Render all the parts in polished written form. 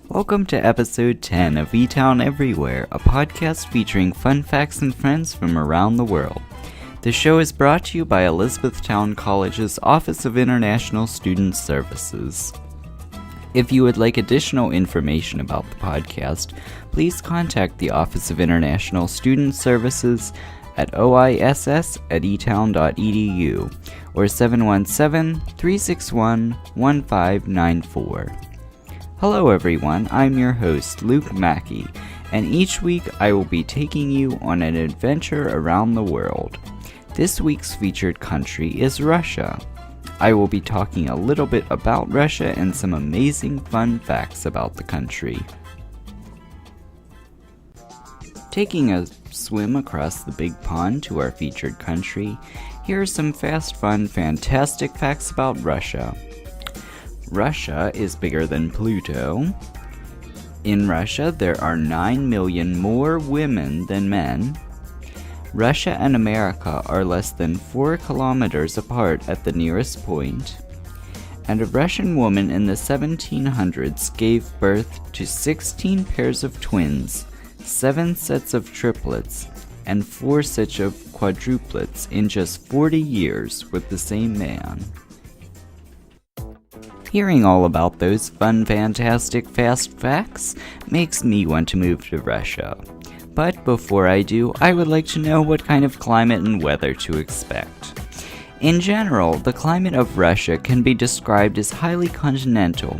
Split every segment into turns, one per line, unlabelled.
Welcome to episode 10 of Eotwn Everywhere, a podcast featuring fun facts and friends from around the world. The show is brought to you by Elizabethtown College's Office of International Student Services. If you would like additional information about the podcast, please contact the Office of International Student Services at oiss@etown.edu or 717-361-1594. Hello everyone, I'm your host Luke Mackey, and each week I will be taking you on an adventure around the world. This week's featured country is Russia. I will be talking a little bit about Russia and some amazing fun facts about the country. Taking a swim across the big pond to our featured country, here are some fast, fun, fantastic facts about Russia. Russia is bigger than Pluto. In Russia, there are 9 million more women than men. Russia and America are less than 4 kilometers apart at the nearest point. And a Russian woman in the 1700s gave birth to 16 pairs of twins, 7 sets of triplets, and 4 sets of quadruplets in just 40 years with the same man. Hearing all about those fun, fantastic, fast facts makes me want to move to Russia. But before I do, I would like to know what kind of climate and weather to expect. In general, the climate of Russia can be described as highly continental,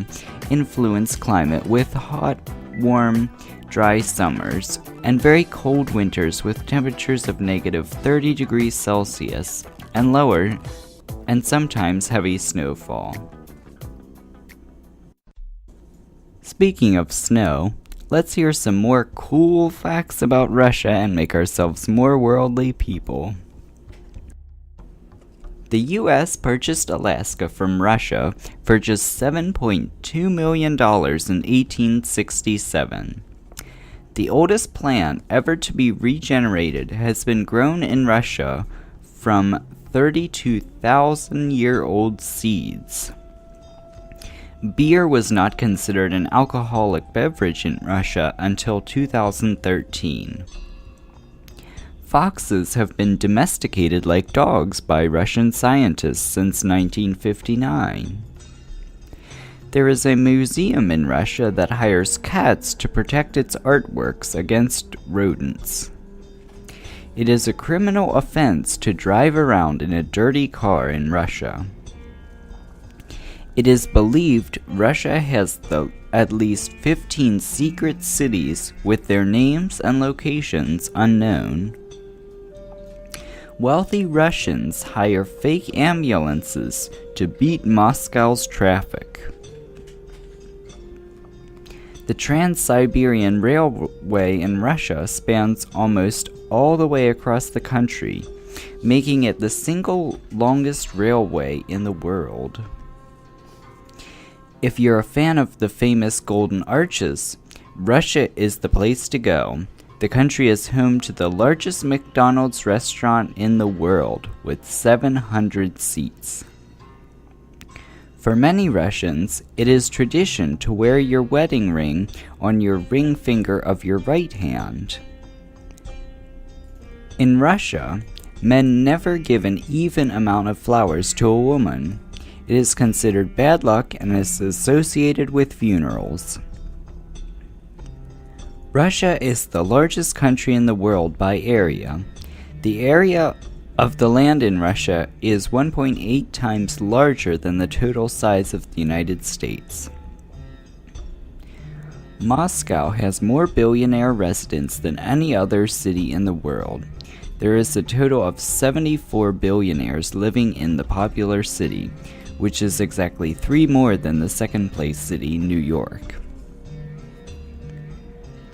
influenced climate with hot, warm, dry summers, and very cold winters with temperatures of negative 30 degrees Celsius and lower, and sometimes heavy snowfall. Speaking of snow, let's hear some more cool facts about Russia and make ourselves more worldly people. The U.S. purchased Alaska from Russia for just $7.2 million in 1867. The oldest plant ever to be regenerated has been grown in Russia from 32,000-year-old seeds. Beer was not considered an alcoholic beverage in Russia until 2013. Foxes have been domesticated like dogs by Russian scientists since 1959. There is a museum in Russia that hires cats to protect its artworks against rodents. It is a criminal offense to drive around in a dirty car in Russia. It is believed Russia has at least 15 secret cities with their names and locations unknown. Wealthy Russians hire fake ambulances to beat Moscow's traffic. The Trans-Siberian Railway in Russia spans almost all the way across the country, making it the single longest railway in the world. If you're a fan of the famous Golden Arches, Russia is the place to go. The country is home to the largest McDonald's restaurant in the world, with 700 seats. For many Russians, it is tradition to wear your wedding ring on your ring finger of your right hand. In Russia, men never give an even amount of flowers to a woman. It is considered bad luck and is associated with funerals. Russia is the largest country in the world by area. The area of the land in Russia is 1.8 times larger than the total size of the United States. Moscow has more billionaire residents than any other city in the world. There is a total of 74 billionaires living in the popular city, which is exactly 3 more than the second-place city, New York.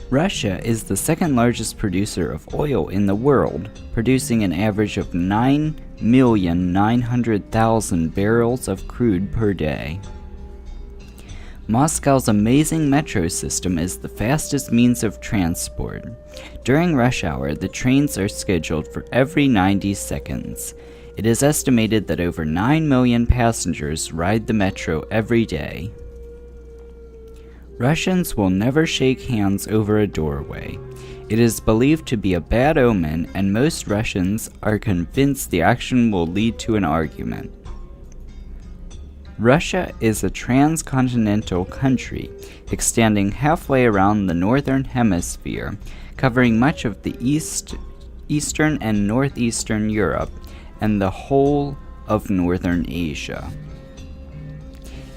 Russia is the second largest producer of oil in the world, producing an average of 9,900,000 barrels of crude per day. Moscow's amazing metro system is the fastest means of transport. During rush hour, the trains are scheduled for every 90 seconds. It is estimated that over 9 million passengers ride the metro every day. Russians will never shake hands over a doorway. It is believed to be a bad omen, and most Russians are convinced the action will lead to an argument. Russia is a transcontinental country, extending halfway around the northern hemisphere, covering much of the eastern and northeastern Europe, and the whole of northern Asia.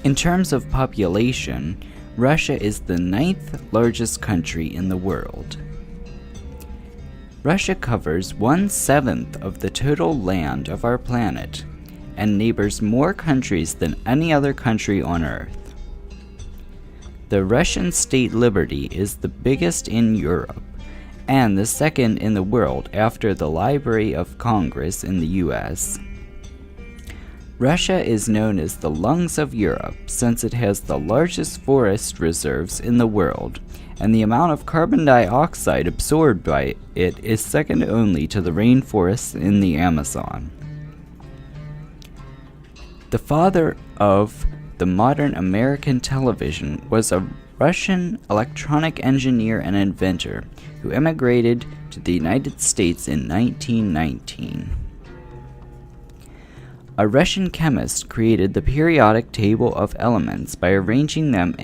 In terms of population, Russia is the 9th largest country in the world. Russia covers 1/7 of the total land of our planet, and neighbors more countries than any other country on Earth. The Russian state liberty is the biggest in Europe, and the second in the world after the Library of Congress in the US. Russia is known as the lungs of Europe since it has the largest forest reserves in the world, and the amount of carbon dioxide absorbed by it is second only to the rainforests in the Amazon. The father of the modern American television was a Russian electronic engineer and inventor who emigrated to the United States in 1919. A Russian chemist created the periodic table of elements by arranging them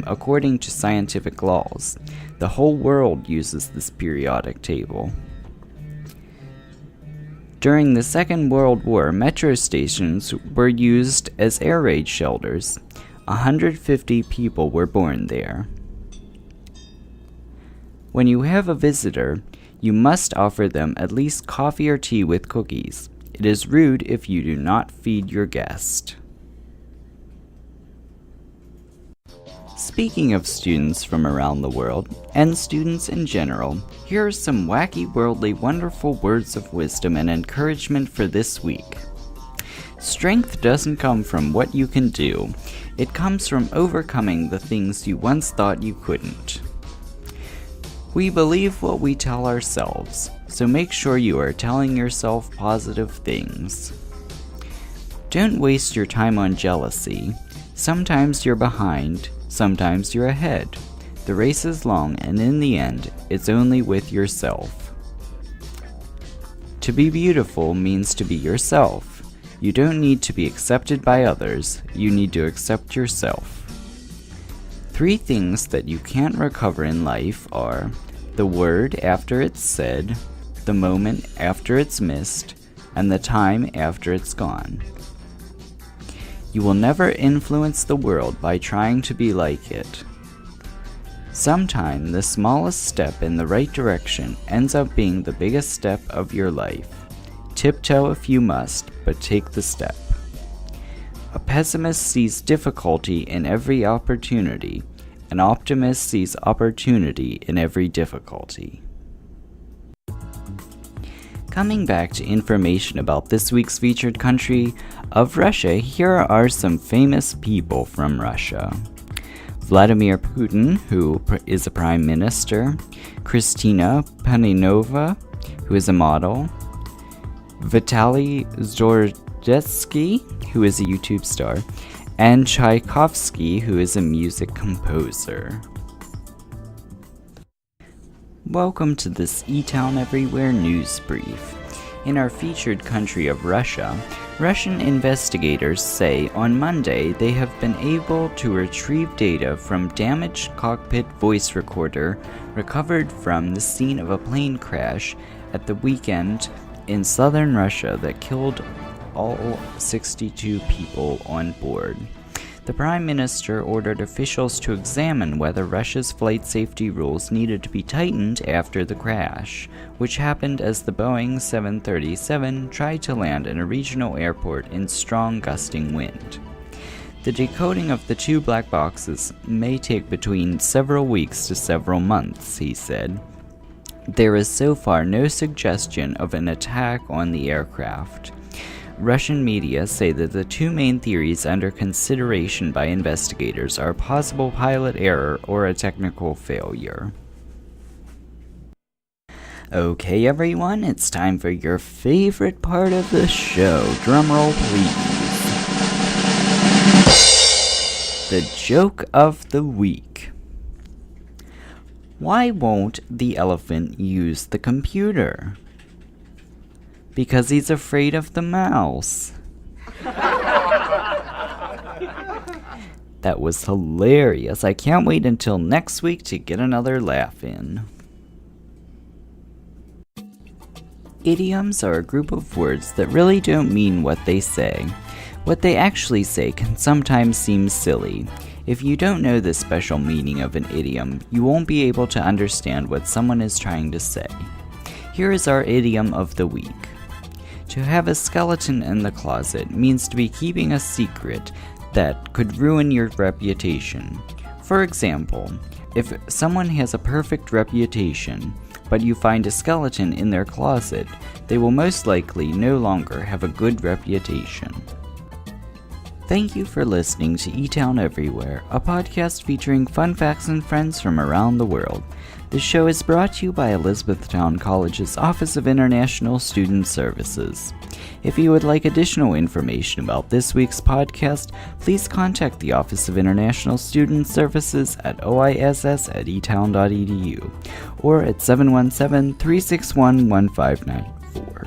according to scientific laws. The whole world uses this periodic table. During the Second World War, metro stations were used as air raid shelters. 150 people were born there. When you have a visitor, you must offer them at least coffee or tea with cookies. It is rude if you do not feed your guest. Speaking of students from around the world, and students in general, here are some wacky, worldly, wonderful words of wisdom and encouragement for this week. Strength doesn't come from what you can do. It comes from overcoming the things you once thought you couldn't. We believe what we tell ourselves, so make sure you are telling yourself positive things. Don't waste your time on jealousy. Sometimes you're behind, sometimes you're ahead. The race is long, and in the end, it's only with yourself. To be beautiful means to be yourself. You don't need to be accepted by others, you need to accept yourself. 3 things that you can't recover in life are the word after it's said, the moment after it's missed, and the time after it's gone. You will never influence the world by trying to be like it. Sometime the smallest step in the right direction ends up being the biggest step of your life. Tiptoe if you must, but take the step. A pessimist sees difficulty in every opportunity. An optimist sees opportunity in every difficulty. Coming back to information about this week's featured country of Russia, here are some famous people from Russia. Vladimir Putin, who is a prime minister, Kristina Paninova, who is a model, Vitaly Zhordetsky, who is a YouTube star, and Tchaikovsky, who is a music composer. Welcome to this Eotwn Everywhere news brief. In our featured country of Russia, Russian investigators say on Monday they have been able to retrieve data from damaged cockpit voice recorder recovered from the scene of a plane crash at the weekend in southern Russia that killed all 62 people on board. The Prime Minister ordered officials to examine whether Russia's flight safety rules needed to be tightened after the crash, which happened as the Boeing 737 tried to land in a regional airport in strong gusting wind. The decoding of the 2 black boxes may take between several weeks to several months, he said. There is so far no suggestion of an attack on the aircraft. Russian media say that the 2 main theories under consideration by investigators are possible pilot error or a technical failure. Okay everyone, it's time for your favorite part of the show. Drumroll please. The joke of the week. Why won't the elephant use the computer? Because he's afraid of the mouse. That was hilarious. I can't wait until next week to get another laugh in. Idioms are a group of words that really don't mean what they say. What they actually say can sometimes seem silly. If you don't know the special meaning of an idiom, you won't be able to understand what someone is trying to say. Here is our idiom of the week. To have a skeleton in the closet means to be keeping a secret that could ruin your reputation. For example, if someone has a perfect reputation, but you find a skeleton in their closet, they will most likely no longer have a good reputation. Thank you for listening to Eotwn Everywhere, a podcast featuring fun facts and friends from around the world. This show is brought to you by Elizabethtown College's Office of International Student Services. If you would like additional information about this week's podcast, please contact the Office of International Student Services at oiss@etown.edu or at 717-361-1594.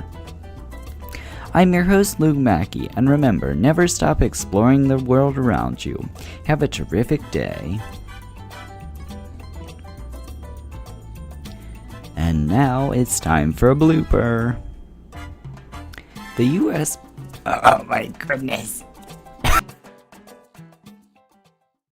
I'm your host, Luke Mackey, and remember, never stop exploring the world around you. Have a terrific day. And now it's time for a blooper. The U.S. Oh my goodness.